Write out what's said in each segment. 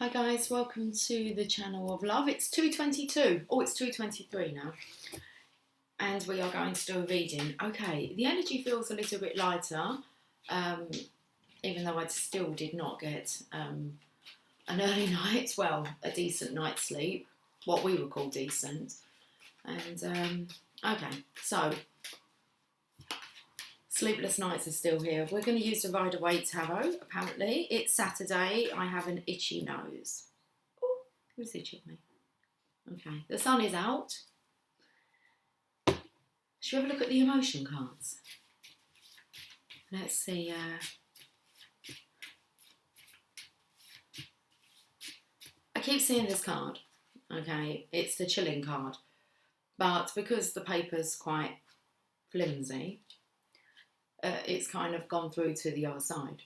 Hi guys, welcome to the channel of love. It's 2:22. Oh, it's 2:23 now. And we are going to do a reading. Okay, the energy feels a little bit lighter, even though I still did not get an early night, well, a decent night's sleep, what we would call decent. And, okay, so sleepless nights are still here. We're going to use the Rider-Waite Tarot, apparently. It's Saturday. I have an itchy nose. Oh, who's itching me? Okay, the sun is out. Should we have a look at the emotion cards? Let's see. I keep seeing this card. Okay, it's the chilling card. But because the paper's quite flimsy, it's kind of gone through to the other side.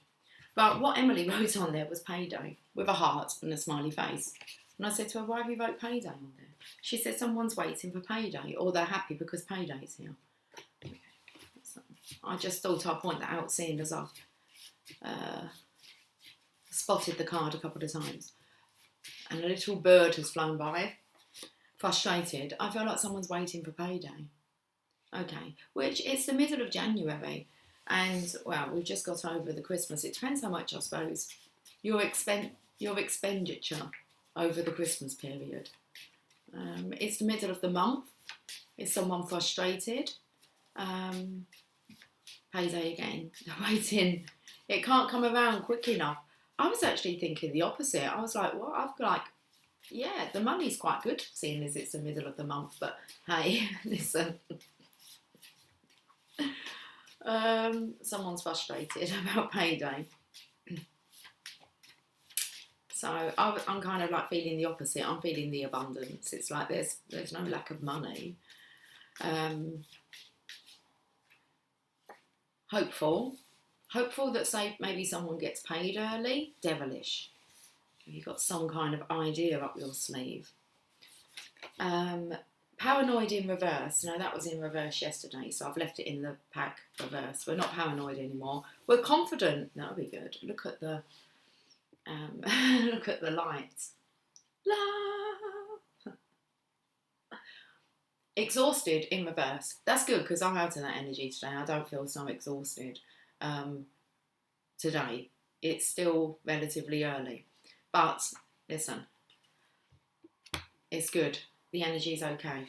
But what Emily wrote on there was payday, with a heart and a smiley face. And I said to her, why have you wrote payday on there? She said someone's waiting for payday, or they're happy because payday's here. Okay. So I just thought I'd point that out, seeing as I've spotted the card a couple of times. And a little bird has flown by, frustrated. I feel like someone's waiting for payday. Okay, which it's the middle of January. And, well, we've just got over the Christmas. It depends how much, I suppose, your expenditure over the Christmas period. It's the middle of the month. Is someone frustrated? Payday again. They're waiting. It can't come around quick enough. I was actually thinking the opposite. I was like, what? I've got yeah, the money's quite good, seeing as it's the middle of the month. But, hey, listen. Someone's frustrated about payday. So I'm kind of like feeling the opposite. I'm feeling the abundance. It's like there's no lack of money. Hopeful that, say, maybe someone gets paid early. Devilish. You've got some kind of idea up your sleeve. Paranoid in reverse. No, that was in reverse yesterday, so I've left it in the pack reverse. We're not paranoid anymore. We're confident. That'll be good. Look at the look at the lights. Love. Exhausted in reverse. That's good because I'm out of that energy today. I don't feel so exhausted today. It's still relatively early, but listen, it's good. The energy is okay.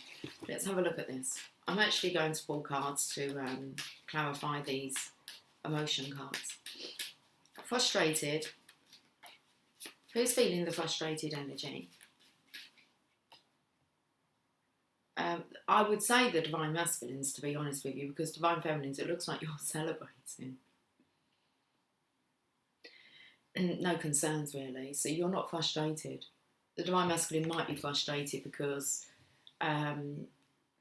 Let's have a look at this. I'm actually going to pull cards to clarify these emotion cards. Frustrated. Who's feeling the frustrated energy? I would say the Divine Masculines, to be honest with you, because Divine Feminines, it looks like you're celebrating. No concerns, really. So you're not frustrated. The Divine Masculine might be frustrated because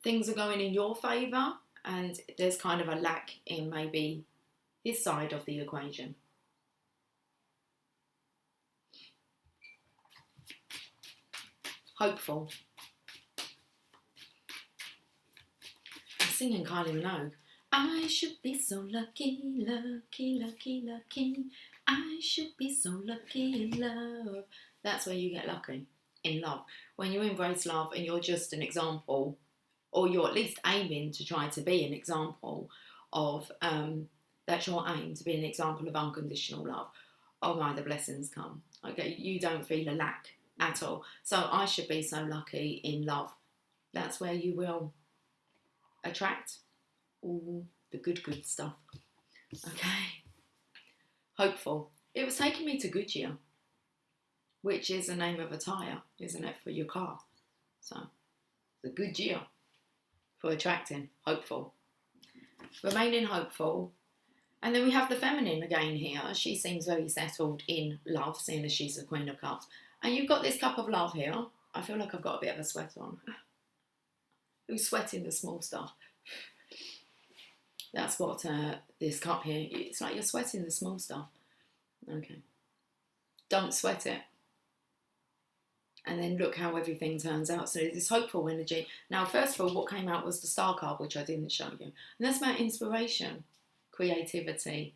things are going in your favour and there's kind of a lack in maybe his side of the equation. Hopeful. I'm singing Kylie Minogue. I should be so lucky, lucky, lucky, lucky. I should be so lucky in love. That's where you get lucky, in love. When you embrace love and you're just an example, or you're at least aiming to try to be an example of, that's your aim, to be an example of unconditional love. Oh my, the blessings come. Okay, you don't feel a lack at all. So I should be so lucky in love. That's where you will attract all the good stuff. Okay. Hopeful. It was taking me to Goodyear, which is the name of a tyre, isn't it, for your car? So, the Goodyear for attracting. Hopeful. Remaining hopeful. And then we have the feminine again here. She seems very settled in love, seeing as she's the Queen of Cups. And you've got this cup of love here. I feel like I've got a bit of a sweat on. Who's sweating the small stuff? That's what this cup here, it's like you're sweating the small stuff. Okay. Don't sweat it. And then look how everything turns out. So this hopeful energy. Now, first of all, what came out was the Star card, which I didn't show you. And that's about creativity,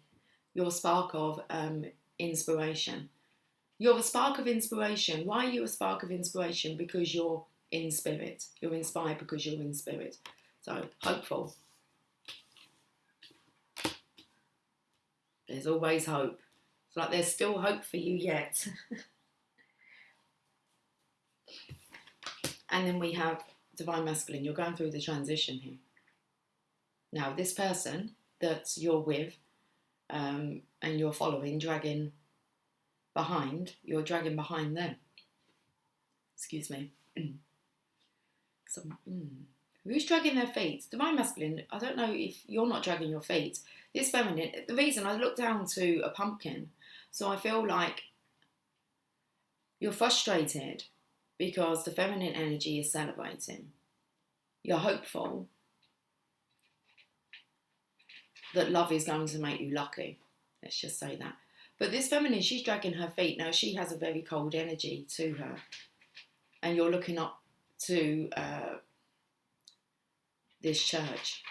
your spark of inspiration. You're a spark of inspiration. Why are you a spark of inspiration? Because you're in spirit. You're inspired because you're in spirit. So, hopeful. There's always hope. It's like there's still hope for you yet. And then we have Divine Masculine. You're going through the transition here. Now, this person that you're with and you're following, dragging behind, you're dragging behind them. Excuse me. Who's dragging their feet? Divine Masculine, I don't know if you're not dragging your feet. This feminine, the reason I look down to a pumpkin, so I feel like you're frustrated because the feminine energy is celebrating. You're hopeful that love is going to make you lucky. Let's just say that. But this feminine, she's dragging her feet. Now, she has a very cold energy to her. And you're looking up to this church.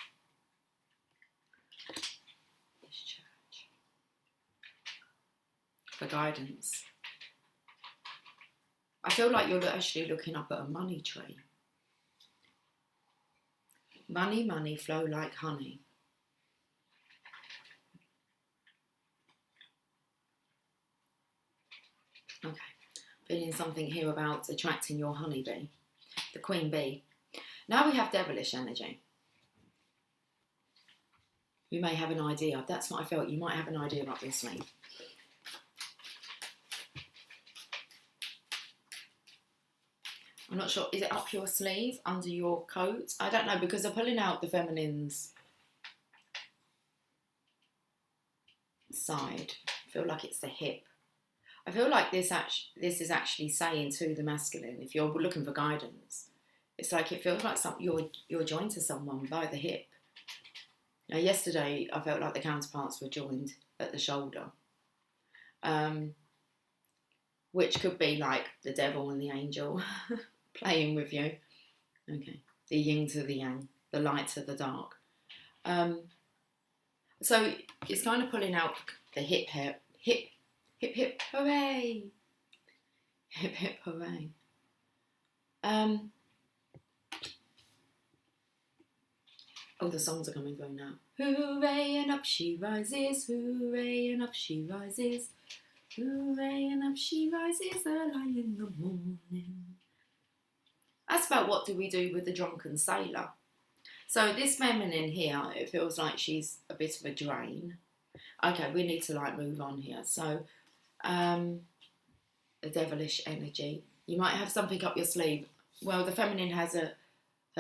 For guidance. I feel like you're actually looking up at a money tree. Money, money, flow like honey. Okay, feeling something here about attracting your honeybee, the queen bee. Now we have devilish energy. You may have an idea. That's what I felt. You might have an idea about your sleeve. I'm not sure. Is it up your sleeve, under your coat? I don't know, because they're pulling out the feminine's side. I feel like it's the hip. I feel like this is actually saying to the masculine, if you're looking for guidance, it's like it feels like you're joined to someone by the hip. Now, yesterday, I felt like the counterparts were joined at the shoulder, which could be like the devil and the angel playing with you. Okay, the yin to the yang, the light to the dark. So it's kind of pulling out the hip, hooray! Hip, hip, hooray. Oh, the songs are coming through now. Hooray, and up she rises. Hooray, and up she rises. Hooray, and up she rises early in the morning. That's about what do we do with the drunken sailor. So this feminine here, it feels like she's a bit of a drain. Okay, we need to like move on here. So, the devilish energy. You might have something up your sleeve. Well, the feminine has her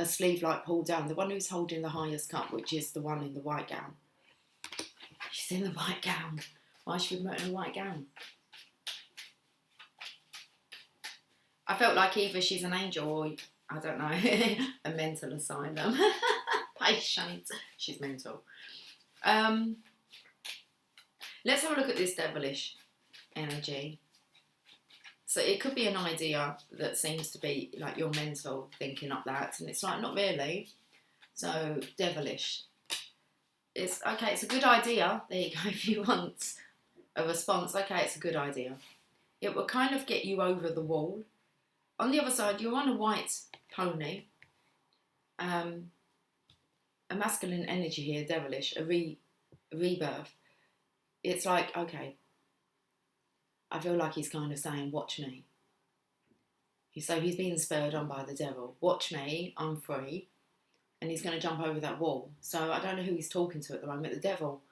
sleeve like pulled down. The one who's holding the highest cup, which is the one in the white gown. She's in the white gown. Why should we put in a white gown? I felt like either she's an angel or, I don't know, a mental asylum. Patient. She's mental. Let's have a look at this devilish energy. So it could be an idea that seems to be like your mental thinking up that, and it's like, not really. So devilish. It's okay, it's a good idea. There you go, if you want a response. Okay, it's a good idea. It will kind of get you over the wall. On the other side, you're on a white pony. A masculine energy here, devilish, a rebirth. It's like, okay, I feel like he's kind of saying, watch me. So he's being spurred on by the devil. Watch me, I'm free. And he's going to jump over that wall. So I don't know who he's talking to at the moment, the devil.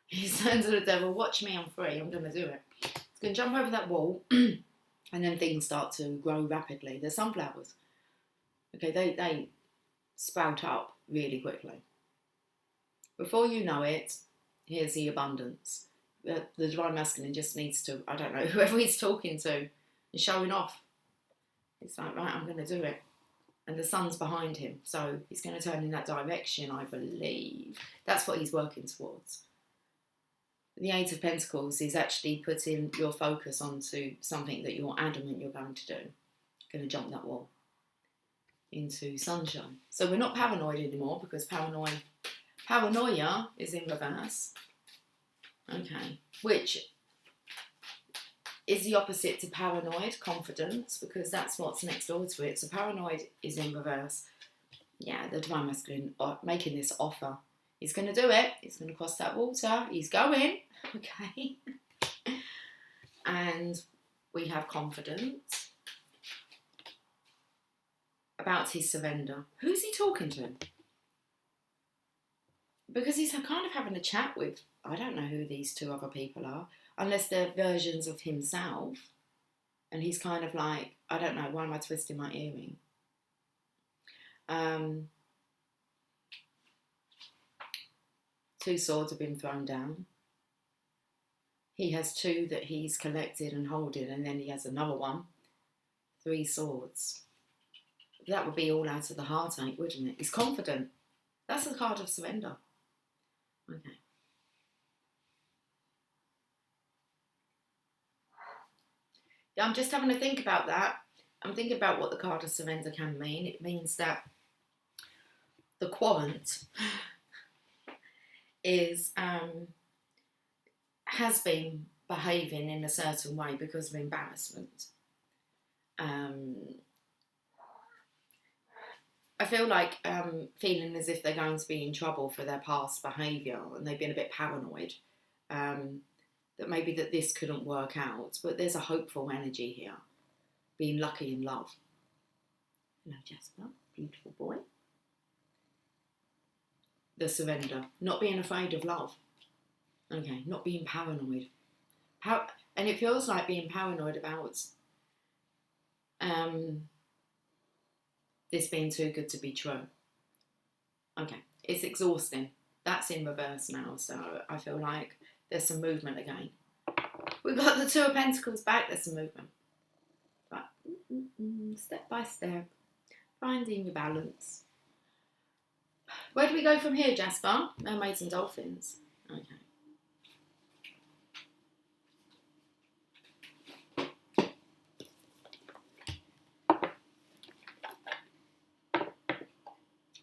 He's saying to the devil, watch me, I'm free, I'm going to do it. He's going to jump over that wall. And then things start to grow rapidly. They're sunflowers. Okay, they sprout up really quickly. Before you know it, here's the abundance. The divine masculine just needs to, I don't know, whoever he's talking to is showing off. It's like, right, I'm going to do it. And the sun's behind him, so he's going to turn in that direction, I believe. That's what he's working towards. The Eight of Pentacles is actually putting your focus onto something that you're adamant you're going to do. Going to jump that wall into sunshine. So we're not paranoid anymore, because paranoia is in reverse. Okay, which is the opposite to paranoid, confidence, because that's what's next door to it. So paranoid is in reverse. Yeah, the divine masculine making this offer. He's going to do it. He's going to cross that water. He's going. Okay. And we have confidence about his surrender. Who's he talking to? Because he's kind of having a chat with, I don't know who these two other people are, unless they're versions of himself. And he's kind of like, I don't know, why am I twisting my earring? Two swords have been thrown down. He has two that he's collected and holding, and then he has another one. 3 swords. That would be all out of the heartache, wouldn't it? He's confident. That's the card of surrender. Okay. Yeah, I'm just having to think about that. I'm thinking about what the card of surrender can mean. It means that the querent is has been behaving in a certain way because of embarrassment. I feel like feeling as if they're going to be in trouble for their past behaviour, and they've been a bit paranoid, that maybe that this couldn't work out, but there's a hopeful energy here, being lucky in love. Hello Jasper, beautiful boy. The surrender, not being afraid of love. Okay, not being paranoid. And it feels like being paranoid about this being too good to be true. Okay, it's exhausting. That's in reverse now, so I feel like there's some movement again. We've got the 2 of Pentacles back, there's some movement. But step by step, finding your balance. Where do we go from here, Jasper? Mermaids and dolphins. Okay.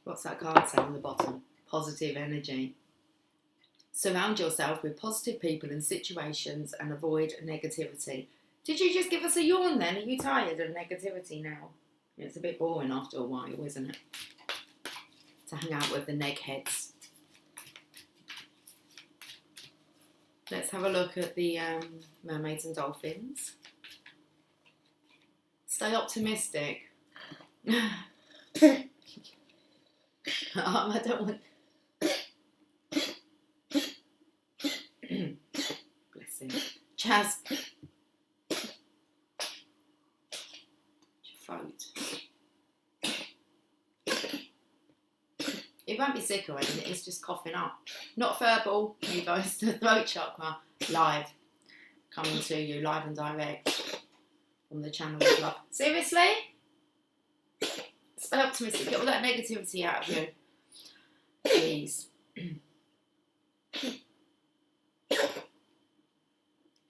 What's that card say on the bottom? Positive energy. Surround yourself with positive people and situations and avoid negativity. Did you just give us a yawn then? Are you tired of negativity now? It's a bit boring after a while, isn't it? To hang out with the neg heads. Let's have a look at the mermaids and dolphins. Stay optimistic. I don't want... Bless him. Chaz. Your throat. It won't be sick or anything, it's just coughing up. Not verbal, you guys. The throat chakra, live. Coming to you, live and direct. On the channel of love. Seriously? Stay optimistic. Get all that negativity out of you. Please.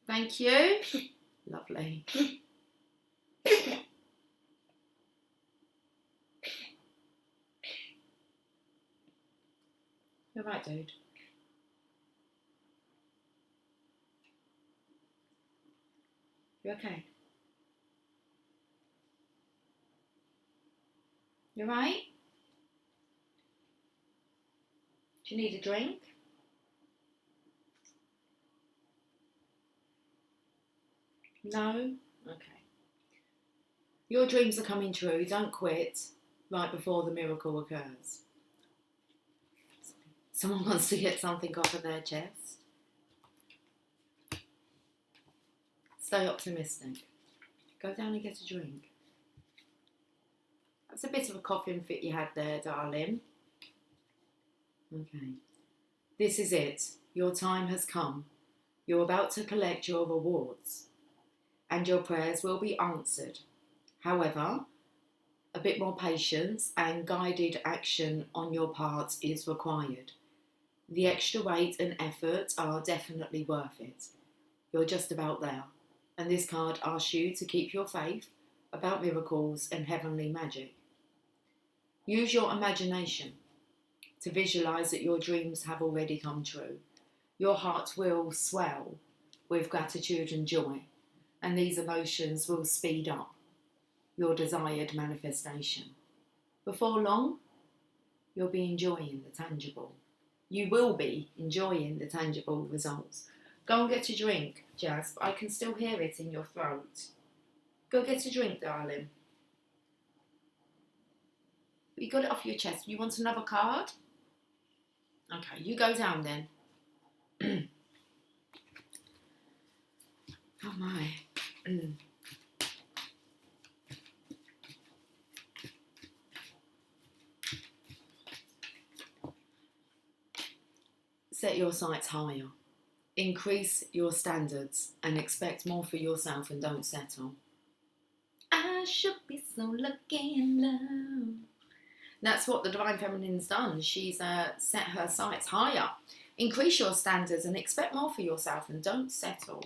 Thank you. Lovely. You're right, dude. You okay? You right? Do you need a drink? No? Okay. Your dreams are coming true. Don't quit right before the miracle occurs. Someone wants to get something off of their chest. Stay optimistic. Go down and get a drink. That's a bit of a coughing fit you had there, darling. Okay. This is it. Your time has come. You're about to collect your rewards. And your prayers will be answered. However, a bit more patience and guided action on your part is required. The extra weight and effort are definitely worth it. You're just about there. And this card asks you to keep your faith about miracles and heavenly magic. Use your imagination to visualise that your dreams have already come true. Your heart will swell with gratitude and joy. and these emotions will speed up your desired manifestation. Before long, you'll be enjoying the tangible. You will be enjoying the tangible results. Go and get a drink, Jazz. I can still hear it in your throat. Go get a drink, darling. You got it off your chest. You want another card? Okay, you go down then. Oh my. Set your sights higher. Increase your standards and expect more for yourself and don't settle. I should be so lucky in love. That's what the Divine Feminine's done. She's set her sights higher. Increase your standards and expect more for yourself and don't settle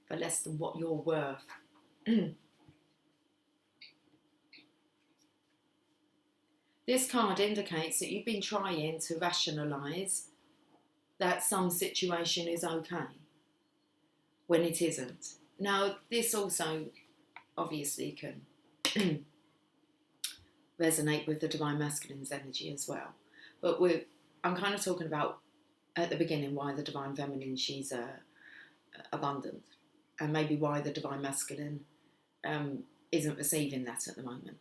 for less than what you're worth. This card indicates that you've been trying to rationalise that some situation is okay when it isn't. Now, this also obviously can resonate with the Divine Masculine's energy as well. But I'm kind of talking about at the beginning why the Divine Feminine, she's abundant, and maybe why the Divine Masculine isn't receiving that at the moment.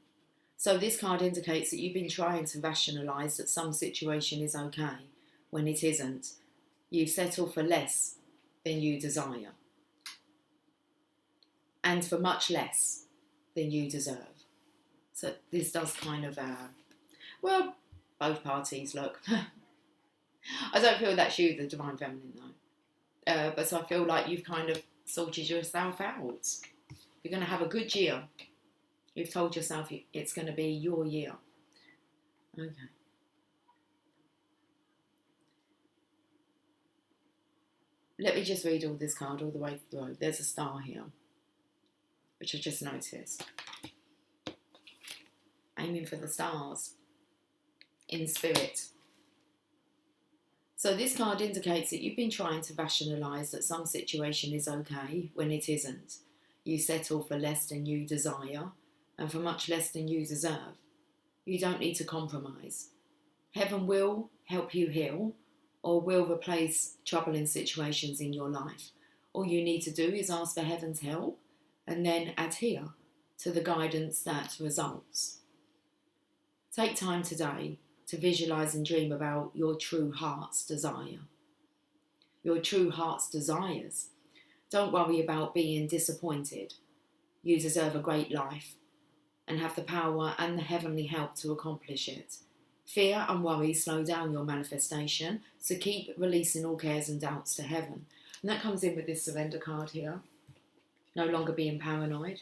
So this card indicates that you've been trying to rationalise that some situation is okay when it isn't. You settle for less than you desire, and for much less than you deserve. So this does kind of, well, both parties, look. I don't feel that's you, the Divine Feminine, though. But I feel like you've kind of sorted yourself out. You're going to have a good year. You've told yourself it's going to be your year. Okay. Let me just read all this card all the way through. There's a star here, which I just noticed. Aiming for the stars in spirit. So this card indicates that you've been trying to rationalise that some situation is okay when it isn't. You settle for less than you desire and for much less than you deserve. You don't need to compromise. Heaven will help you heal or will replace troubling situations in your life. All you need to do is ask for heaven's help and then adhere to the guidance that results. Take time today to visualise and dream about your true heart's desire. Your true heart's desires. Don't worry about being disappointed. You deserve a great life and have the power and the heavenly help to accomplish it. Fear and worry slow down your manifestation, so keep releasing all cares and doubts to heaven. And that comes in with this surrender card here. No longer being paranoid.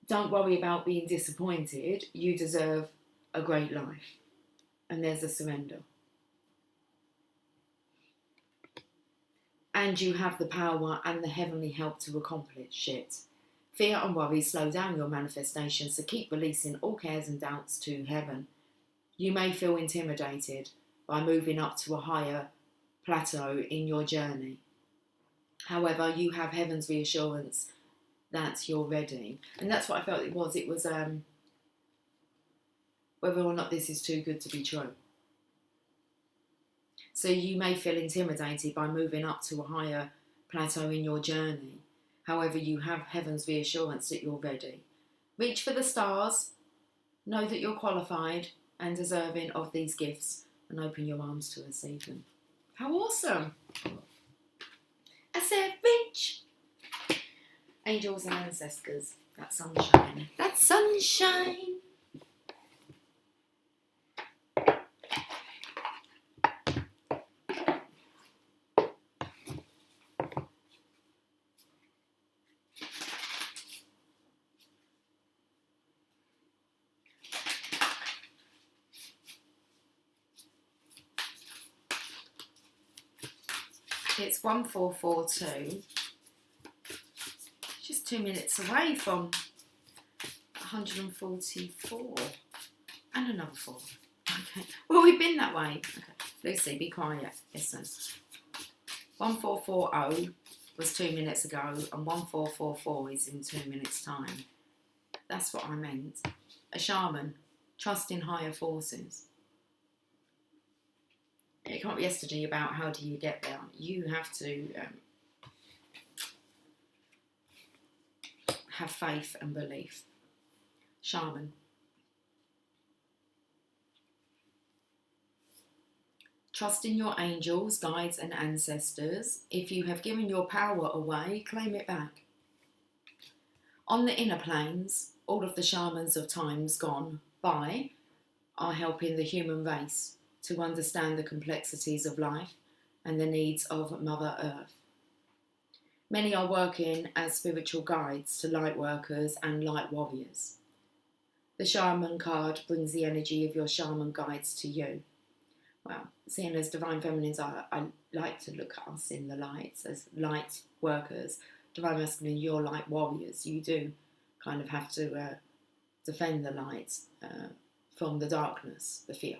Don't worry about being disappointed. You deserve a great life. And there's a surrender. And you have the power and the heavenly help to accomplish it. Fear and worry slow down your manifestation, so keep releasing all cares and doubts to heaven. You may feel intimidated by moving up to a higher plateau in your journey. However, you have heaven's reassurance that you're ready. And that's what I felt it was. It was whether or not this is too good to be true. So you may feel intimidated by moving up to a higher plateau in your journey. However, you have heaven's reassurance that you're ready. Reach for the stars. Know that you're qualified and deserving of these gifts and open your arms to receive them. How awesome! I said reach! Angels and ancestors. That sunshine. That sunshine! It's 1442. Just 2 minutes away from 144. And another 4. Okay. Well, we've been that way. Okay. Lucy, be quiet. Listen. 1440 was 2 minutes ago, and 1444 is in 2 minutes' time. That's what I meant. A shaman, trust in higher forces. It can't be yesterday about how do you get there. You have to have faith and belief. Shaman. Trust in your angels, guides and ancestors. If you have given your power away, claim it back. On the inner planes, all of the shamans of times gone by are helping the human race to understand the complexities of life and the needs of Mother Earth. Many are working as spiritual guides to light workers and light warriors. The shaman card brings the energy of your shaman guides to you. Well, seeing as Divine Feminines, I like to look at us in the lights as light workers. Divine Masculine, you're light warriors. You do kind of have to defend the light from the darkness, the fear.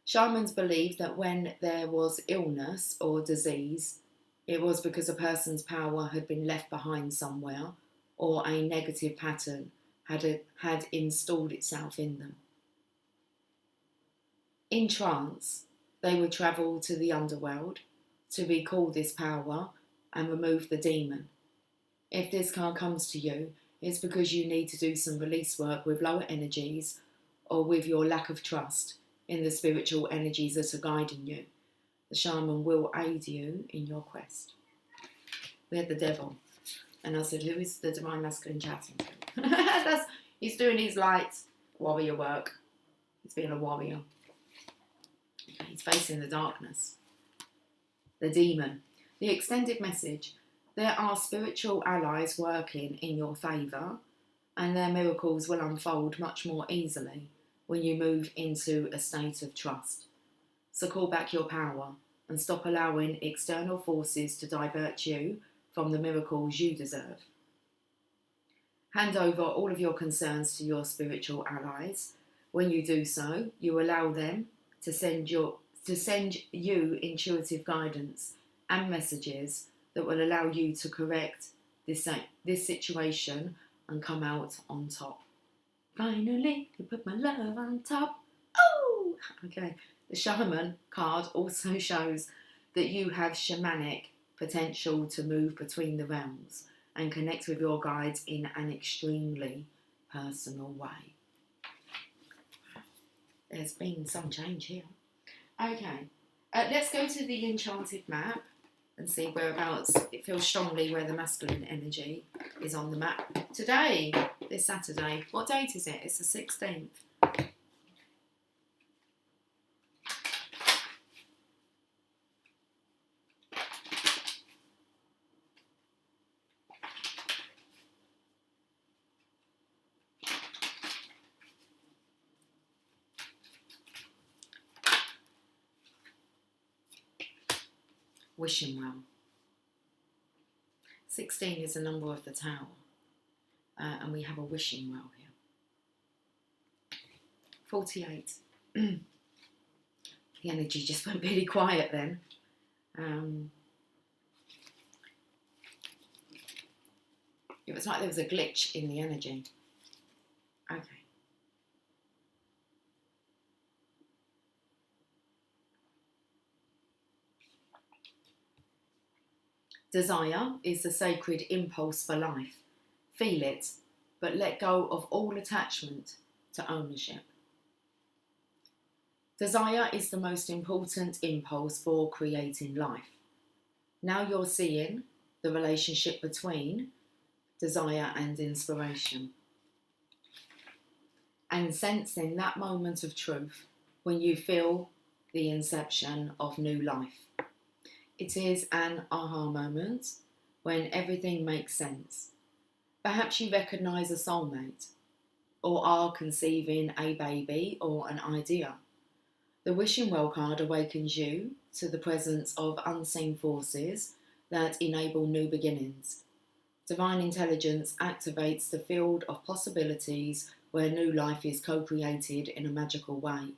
Shamans believe that when there was illness or disease, it was because a person's power had been left behind somewhere or a negative pattern had installed itself in them. In trance, they would travel to the underworld to recall this power and remove the demon. If this card comes to you, it's because you need to do some release work with lower energies or with your lack of trust in the spiritual energies that are guiding you. The shaman will aid you in your quest. We had the devil, and I said, who is the Divine Masculine chatting to? He's doing his light warrior work. He's being a warrior. He's facing the darkness. The demon. The extended message. There are spiritual allies working in your favour, and their miracles will unfold much more easily when you move into a state of trust. So call back your power and stop allowing external forces to divert you from the miracles you deserve. Hand over all of your concerns to your spiritual allies. When you do so, you allow them to send you intuitive guidance and messages that will allow you to correct this situation and come out on top. Finally, you put my love on top. Oh! Okay. The shaman card also shows that you have shamanic potential to move between the realms and connect with your guides in an extremely personal way. There's been some change here. Okay. Let's go to the enchanted map and see whereabouts it feels strongly where the masculine energy is on the map. Today, this Saturday, what date is it? It's the 16th. Wishing well. 16 is the number of the tower, and we have a wishing well here. 48. The energy just went really quiet then. It was like there was a glitch in the energy. Okay. Desire is the sacred impulse for life. Feel it, but let go of all attachment to ownership. Desire is the most important impulse for creating life. Now you're seeing the relationship between desire and inspiration, and sensing that moment of truth when you feel the inception of new life. It is an aha moment when everything makes sense. Perhaps you recognise a soulmate or are conceiving a baby or an idea. The Wishing Well card awakens you to the presence of unseen forces that enable new beginnings. Divine intelligence activates the field of possibilities where new life is co-created in a magical way.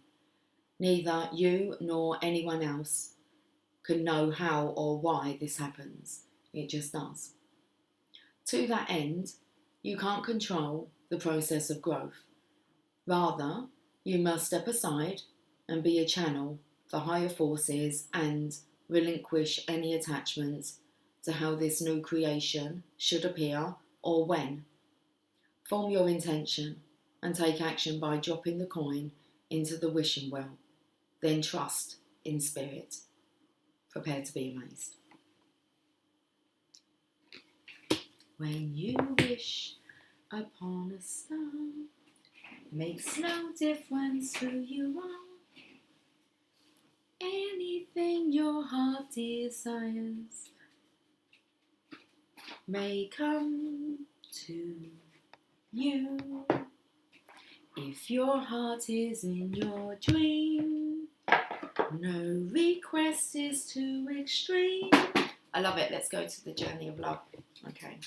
Neither you nor anyone else can know how or why this happens. It just does. To that end, you can't control the process of growth. Rather, you must step aside and be a channel for higher forces and relinquish any attachment to how this new creation should appear or when. Form your intention and take action by dropping the coin into the wishing well. Then trust in spirit. Prepare to be amazed. When you wish upon a star, makes no difference who you are. Anything your heart desires may come to you. If your heart is in your dream, no request is too extreme. I love it. Let's go to the journey of love. Okay.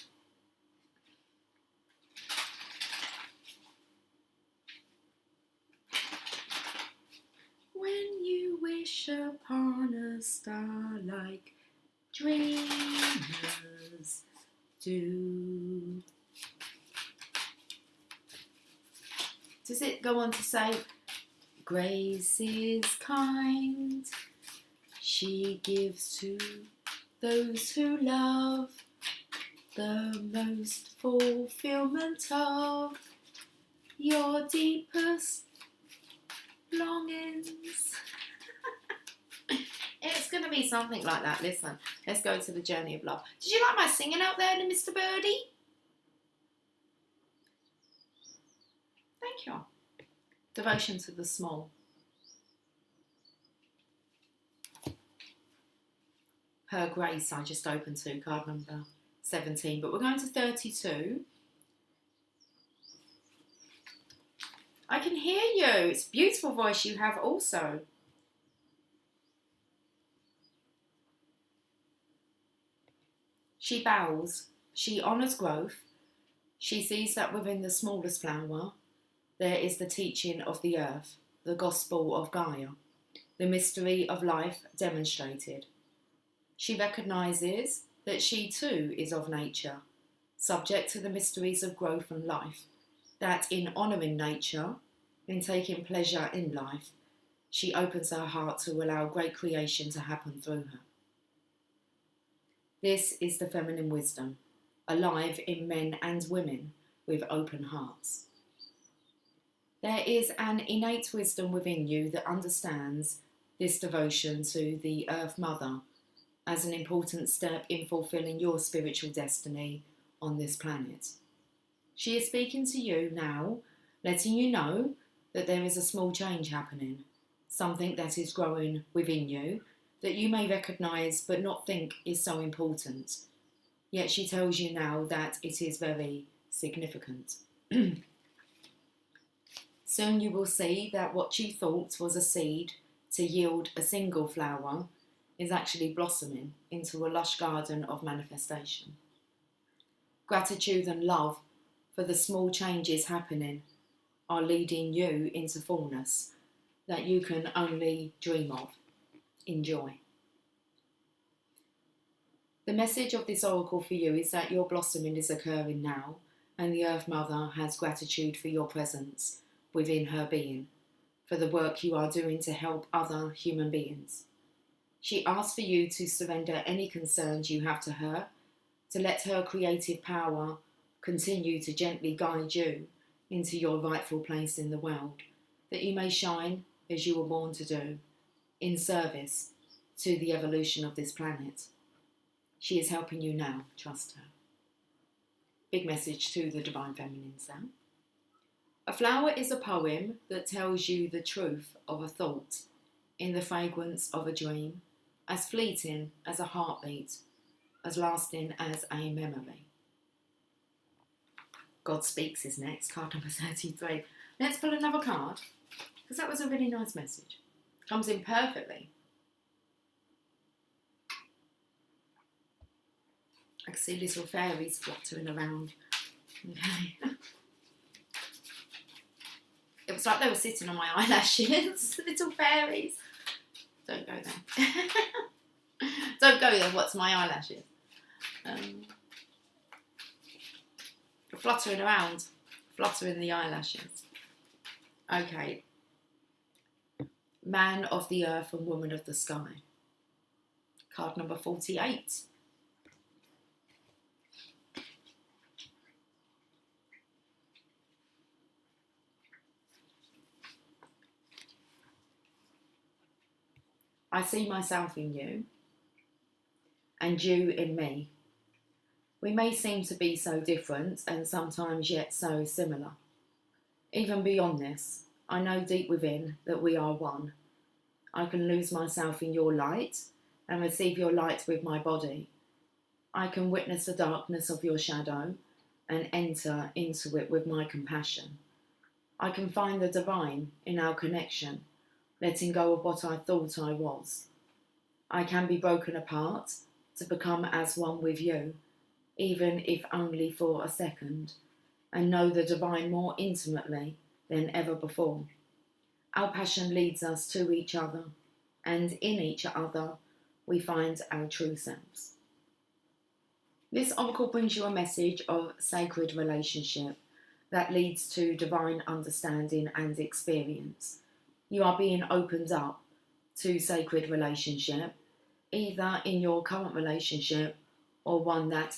When you wish upon a star like dreamers do. Does it go on to say, grace is kind, she gives to those who love, the most fulfillment of your deepest longings. It's going to be something like that. Listen, let's go to the journey of love. Did you like my singing out there, Mr. Birdie? Thank you. Devotion to the small. Her Grace, I just opened to, card number 17. But we're going to 32. I can hear you. It's a beautiful voice you have also. She bows. She honours growth. She sees that within the smallest flower, there is the teaching of the earth, the gospel of Gaia, the mystery of life demonstrated. She recognises that she too is of nature, subject to the mysteries of growth and life, that in honouring nature, in taking pleasure in life, she opens her heart to allow great creation to happen through her. This is the feminine wisdom, alive in men and women with open hearts. There is an innate wisdom within you that understands this devotion to the Earth Mother as an important step in fulfilling your spiritual destiny on this planet. She is speaking to you now, letting you know that there is a small change happening, something that is growing within you that you may recognise but not think is so important. Yet she tells you now that it is very significant. Soon you will see that what you thought was a seed to yield a single flower is actually blossoming into a lush garden of manifestation. Gratitude and love for the small changes happening are leading you into fullness that you can only dream of. Enjoy. The message of this oracle for you is that your blossoming is occurring now, and the Earth Mother has gratitude for your presence within her being, for the work you are doing to help other human beings. She asks for you to surrender any concerns you have to her, to let her creative power continue to gently guide you into your rightful place in the world, that you may shine as you were born to do, in service to the evolution of this planet. She is helping you now, trust her. Big message to the Divine Feminines now. A flower is a poem that tells you the truth of a thought, in the fragrance of a dream, as fleeting as a heartbeat, as lasting as a memory. God Speaks is next, card number 33. Let's pull another card, because that was a really nice message. Comes in perfectly. I can see little fairies fluttering around. Okay. It was like they were sitting on my eyelashes. Little fairies. Don't go there. Don't go there. What's my eyelashes? Fluttering around. Fluttering the eyelashes. Okay. Man of the earth and woman of the sky. Card number 48. I see myself in you, and you in me. We may seem to be so different, and sometimes yet so similar. Even beyond this, I know deep within that we are one. I can lose myself in your light, and receive your light with my body. I can witness the darkness of your shadow, and enter into it with my compassion. I can find the divine in our connection, letting go of what I thought I was. I can be broken apart to become as one with you, even if only for a second, and know the divine more intimately than ever before. Our passion leads us to each other, and in each other we find our true selves. This oracle brings you a message of sacred relationship that leads to divine understanding and experience. You are being opened up to sacred relationship, either in your current relationship or one that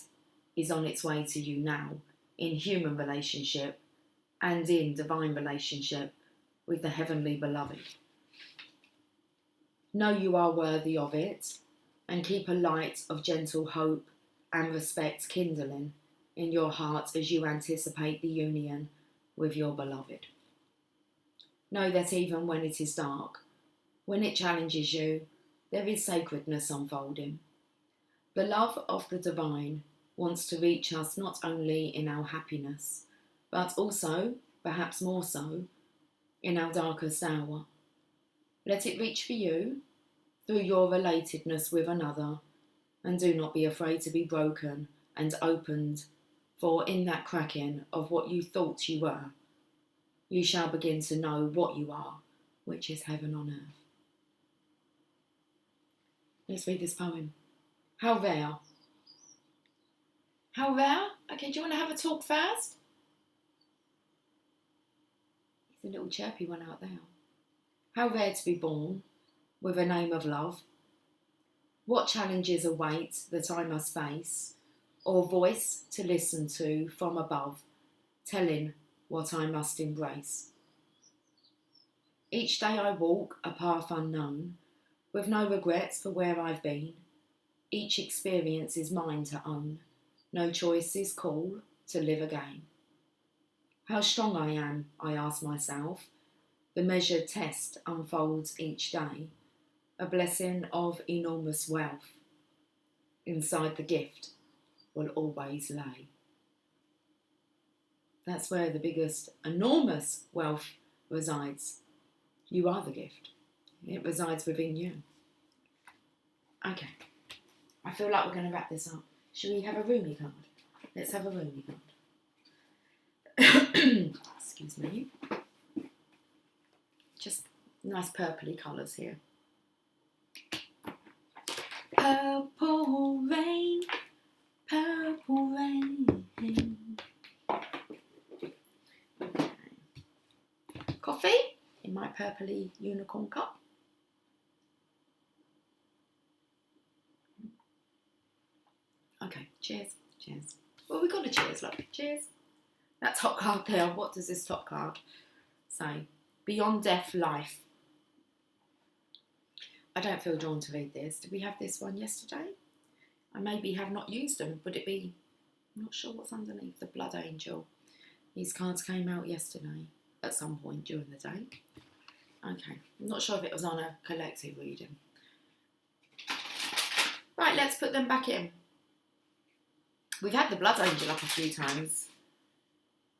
is on its way to you now, in human relationship and in divine relationship with the heavenly beloved. Know you are worthy of it, and keep a light of gentle hope and respect kindling in your heart as you anticipate the union with your beloved. Know that even when it is dark, when it challenges you, there is sacredness unfolding. The love of the divine wants to reach us not only in our happiness, but also, perhaps more so, in our darkest hour. Let it reach for you through your relatedness with another, and do not be afraid to be broken and opened, for in that cracking of what you thought you were, you shall begin to know what you are, which is heaven on earth. Let's read this poem. How rare. How rare? Okay, do you want to have a talk first? There's a little chirpy one out there. How rare to be born with a name of love. What challenges await that I must face, or voice to listen to from above, telling what I must embrace. Each day I walk a path unknown, with no regrets for where I've been. Each experience is mine to own, no choice is call to live again. How strong I am, I ask myself, the measured test unfolds each day, a blessing of enormous wealth. Inside the gift will always lay. That's where the biggest, enormous wealth resides. You are the gift. It resides within you. Okay. I feel like we're going to wrap this up. Should we have a Rumi card? Let's have a Rumi card. Excuse me. Just nice purpley colours here. Purple rain, purple rain. Okay. Coffee in my purpley unicorn cup. Okay, cheers, cheers. Well, we got a cheers, look, cheers. That top card there, what does this top card say? Beyond death, life. I don't feel drawn to read this. Did we have this one yesterday? I maybe have not used them. Would it be, I'm not sure what's underneath, the Blood Angel. These cards came out yesterday at some point during the day. Okay, I'm not sure if it was on a collective reading. Right, let's put them back in. We've had the Blood Angel up a few times.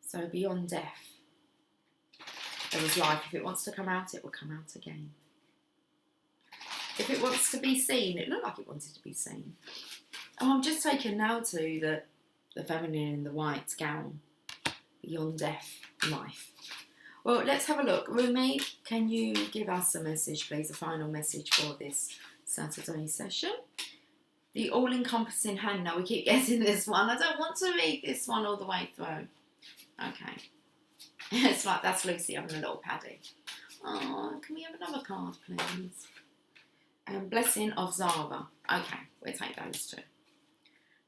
So beyond death, there is life. If it wants to come out, it will come out again. If it wants to be seen, it looked like it wanted to be seen. Oh, I'm just taken now to the feminine in the white gown. Beyond death, life. Well, let's have a look. Rumi, can you give us a message, please? A final message for this Saturday session. The all-encompassing hand. Now we keep getting this one. I don't want to read this one all the way through. Okay. It's like that's Lucy having a little paddy. Oh, can we have another card, please? Blessing of Zara. Okay, we'll take those two.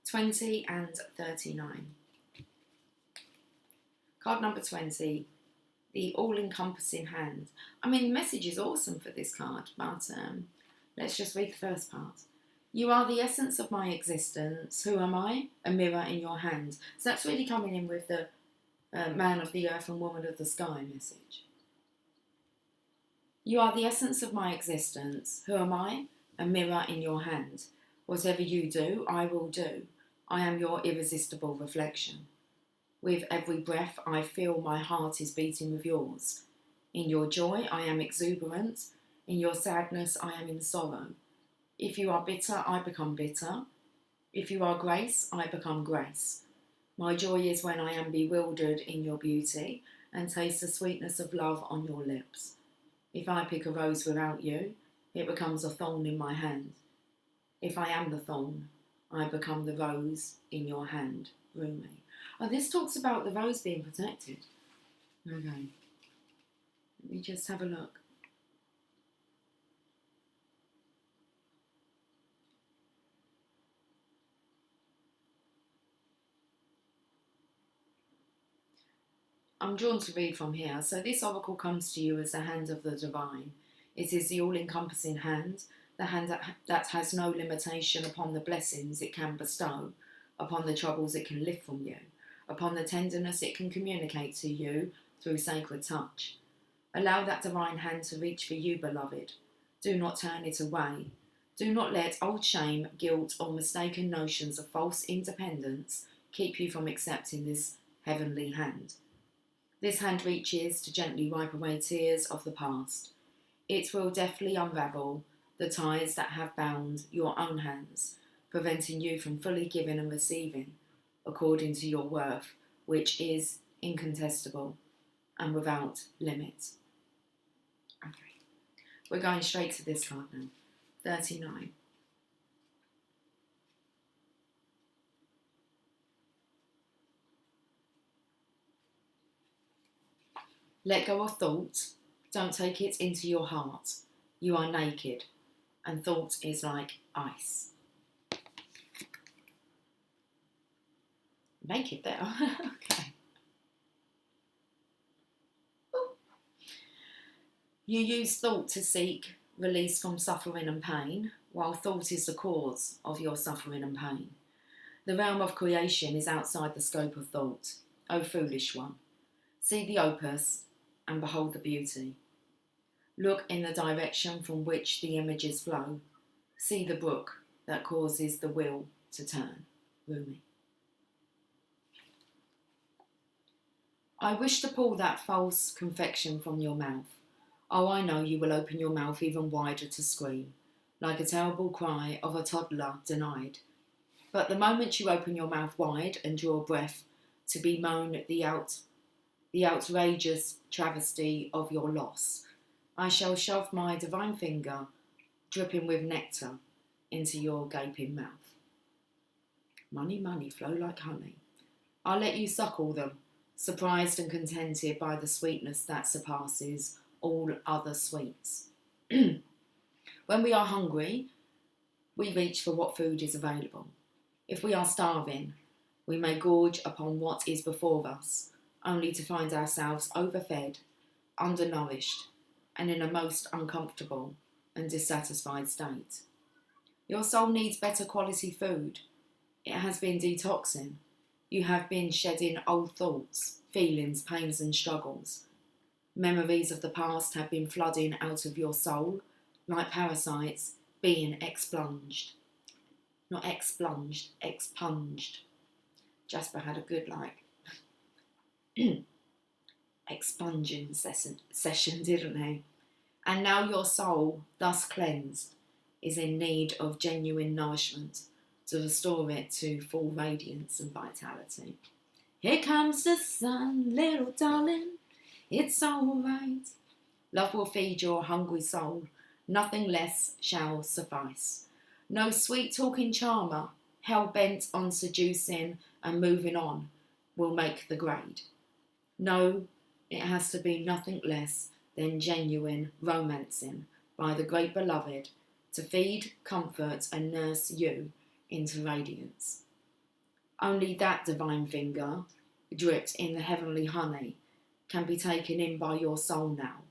20 and 39. Card number 20. The all-encompassing hand. I mean, the message is awesome for this card, but let's just read the first part. You are the essence of my existence. Who am I? A mirror in your hand. So that's really coming in with the man of the earth and woman of the sky message. You are the essence of my existence. Who am I? A mirror in your hand. Whatever you do, I will do. I am your irresistible reflection. With every breath, I feel my heart is beating with yours. In your joy, I am exuberant. In your sadness, I am in sorrow. If you are bitter, I become bitter. If you are grace, I become grace. My joy is when I am bewildered in your beauty and taste the sweetness of love on your lips. If I pick a rose without you, it becomes a thorn in my hand. If I am the thorn, I become the rose in your hand. Rumi. Oh, this talks about the rose being protected. Okay. Let me just have a look. I'm drawn to read from here. So this oracle comes to you as the hand of the divine. It is the all-encompassing hand, the hand that has no limitation upon the blessings it can bestow, upon the troubles it can lift from you, upon the tenderness it can communicate to you through sacred touch. Allow that divine hand to reach for you, beloved. Do not turn it away. Do not let old shame, guilt, or mistaken notions of false independence keep you from accepting this heavenly hand. This hand reaches to gently wipe away tears of the past. It will deftly unravel the ties that have bound your own hands, preventing you from fully giving and receiving according to your worth, which is incontestable and without limit. Okay, we're going straight to this card now. 39. Let go of thought. Don't take it into your heart. You are naked, and thought is like ice. Naked there. Okay. Ooh. You use thought to seek release from suffering and pain, while thought is the cause of your suffering and pain. The realm of creation is outside the scope of thought. O foolish one, see the opus and behold the beauty. Look in the direction from which the images flow. See the brook that causes the wheel to turn. Rumi. I wish to pull that false confection from your mouth. Oh, I know you will open your mouth even wider to scream, like a terrible cry of a toddler denied. But the moment you open your mouth wide and draw breath to bemoan the outrageous travesty of your loss, I shall shove my divine finger, dripping with nectar, into your gaping mouth. Money, money, flow like honey. I'll let you suckle them, surprised and contented by the sweetness that surpasses all other sweets. When we are hungry, we reach for what food is available. If we are starving, we may gorge upon what is before us, only to find ourselves overfed, undernourished, and in a most uncomfortable and dissatisfied state. Your soul needs better quality food. It has been detoxing. You have been shedding old thoughts, feelings, pains and struggles. Memories of the past have been flooding out of your soul, like parasites being expunged. Not expunged, expunged. Jasper had a good expunging session, didn't he? And now your soul, thus cleansed, is in need of genuine nourishment to restore it to full radiance and vitality. Here comes the sun, little darling, it's all right. Love will feed your hungry soul, nothing less shall suffice. No sweet-talking charmer, hell-bent on seducing and moving on, will make the grade. No, it has to be nothing less than genuine romancing by the great beloved to feed, comfort and nurse you into radiance. Only that divine finger, dripped in the heavenly honey, can be taken in by your soul now.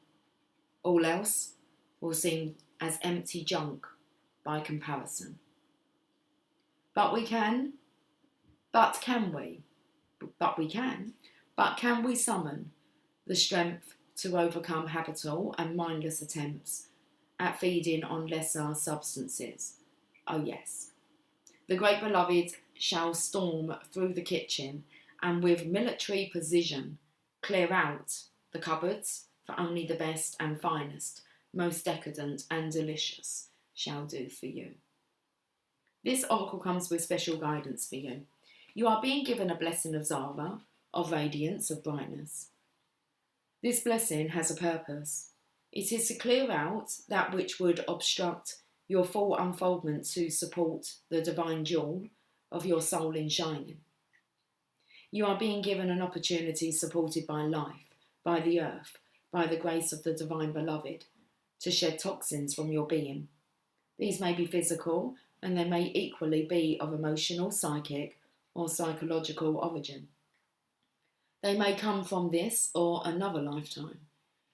All else will seem as empty junk by comparison. But can we summon the strength to overcome habitual and mindless attempts at feeding on lesser substances? Oh yes. The great beloved shall storm through the kitchen and with military precision clear out the cupboards for only the best and finest, most decadent and delicious shall do for you. This oracle comes with special guidance for you. You are being given a blessing of Zara, of radiance, of brightness. This blessing has a purpose. It is to clear out that which would obstruct your full unfoldment to support the divine jewel of your soul in shining. You are being given an opportunity supported by life, by the earth, by the grace of the divine beloved, to shed toxins from your being. These may be physical, and they may equally be of emotional, psychic, or psychological origin. They may come from this or another lifetime.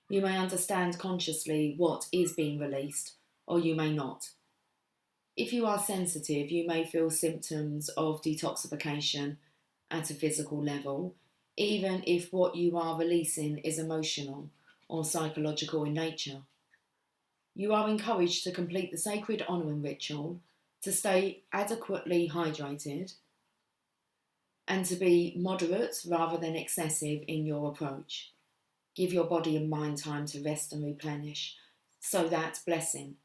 You may understand consciously what is being released, or you may not. If you are sensitive, you may feel symptoms of detoxification at a physical level, even if what you are releasing is emotional or psychological in nature. You are encouraged to complete the sacred honouring ritual, to stay adequately hydrated, and to be moderate rather than excessive in your approach. Give your body and mind time to rest and replenish so that blessing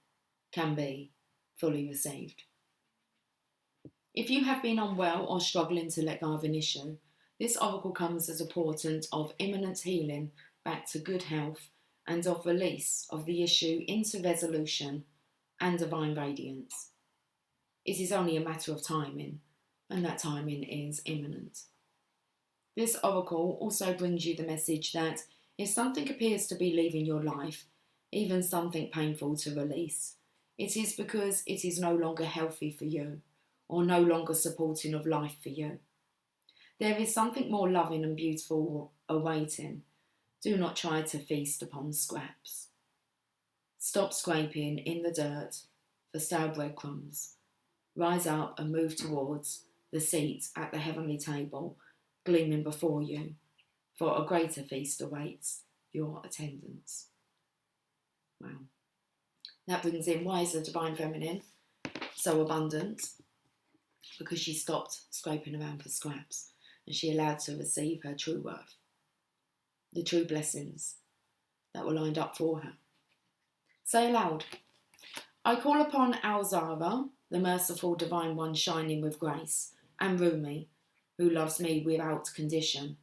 can be fully received. If you have been unwell or struggling to let go of an issue, this oracle comes as a portent of imminent healing back to good health and of release of the issue into resolution and divine radiance. It is only a matter of timing, and that timing is imminent. This oracle also brings you the message that if something appears to be leaving your life, even something painful to release, it is because it is no longer healthy for you or no longer supporting of life for you. There is something more loving and beautiful awaiting. Do not try to feast upon scraps. Stop scraping in the dirt for stale breadcrumbs. Rise up and move towards the seat at the heavenly table gleaming before you, for a greater feast awaits your attendance. Wow. That brings in, why is the divine feminine so abundant? Because she stopped scraping around for scraps and she allowed to receive her true worth, the true blessings that were lined up for her. Say aloud, I call upon Al-Zahra, the merciful divine one shining with grace, and Rumi, who loves me without condition.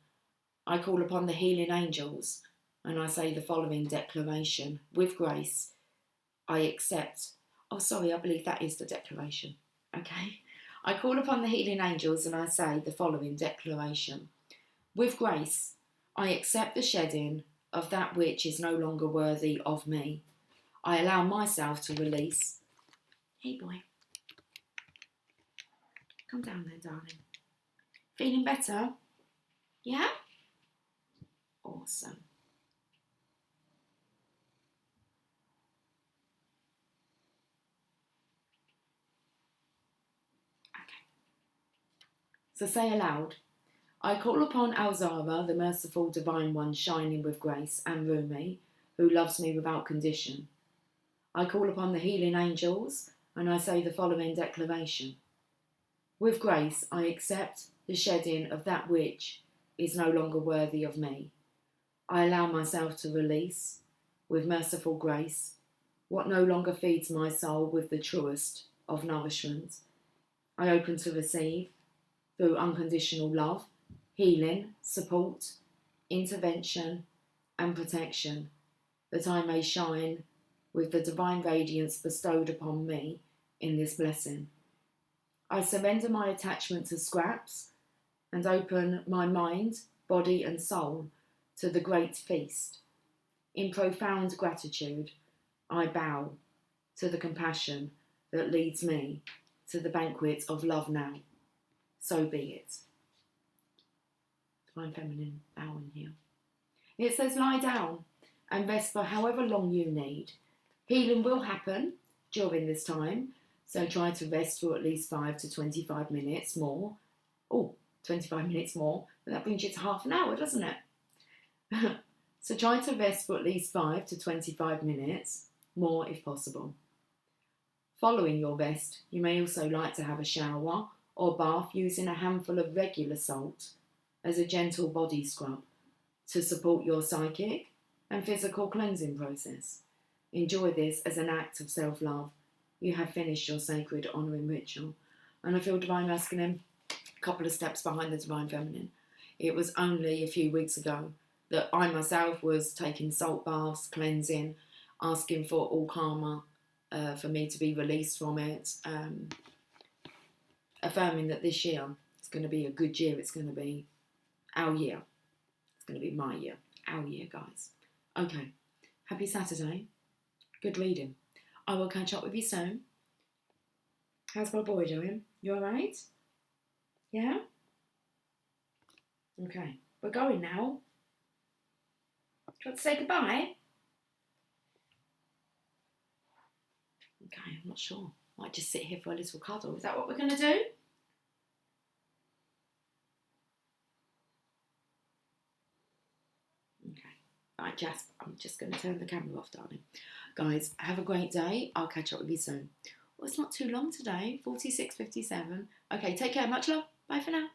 I call upon the healing angels, and I say the following declaration. With grace, I accept. I believe that is the declaration. Okay. I call upon the healing angels, and I say the following declaration. With grace, I accept the shedding of that which is no longer worthy of me. I allow myself to release. Hey boy. Come down there, darling. Feeling better? Yeah? Awesome. Okay. So say aloud, I call upon Al-Zahra, the merciful divine one shining with grace, and Rumi, who loves me without condition. I call upon the healing angels, and I say the following declaration. With grace, I accept the shedding of that which is no longer worthy of me. I allow myself to release, with merciful grace, what no longer feeds my soul with the truest of nourishment. I open to receive, through unconditional love, healing, support, intervention, and protection, that I may shine with the divine radiance bestowed upon me in this blessing. I surrender my attachment to scraps and open my mind, body and soul to the great feast. In profound gratitude, I bow to the compassion that leads me to the banquet of love now. So be it. Divine Feminine bowing here. It says lie down and rest for however long you need. Healing will happen during this time, so try to rest for at least 5 to 25 minutes more. Oh, 25 minutes more, but that brings you to half an hour, doesn't it? So try to rest for at least 5 to 25 minutes more if possible. Following your rest, you may also like to have a shower or bath using a handful of regular salt as a gentle body scrub to support your psychic and physical cleansing process. Enjoy this as an act of self-love. You have finished your sacred honouring ritual. And I feel Divine Masculine a couple of steps behind the Divine Feminine. It was only a few weeks ago that I myself was taking salt baths, cleansing, asking for all karma for me to be released from it, affirming that this year is going to be a good year. It's going to be our year. It's going to be my year. Our year, guys. Okay. Happy Saturday. Good reading. I will catch up with you soon. How's my boy doing? You alright? Yeah? Okay. We're going now. Do you want to say goodbye? Okay, I'm not sure. Might just sit here for a little cuddle. Is that what we're going to do? Okay. Right, Jasper, I'm just going to turn the camera off, darling. Guys, have a great day. I'll catch up with you soon. Well, it's not too long today. 46:57. Okay, take care. Much love. Bye for now.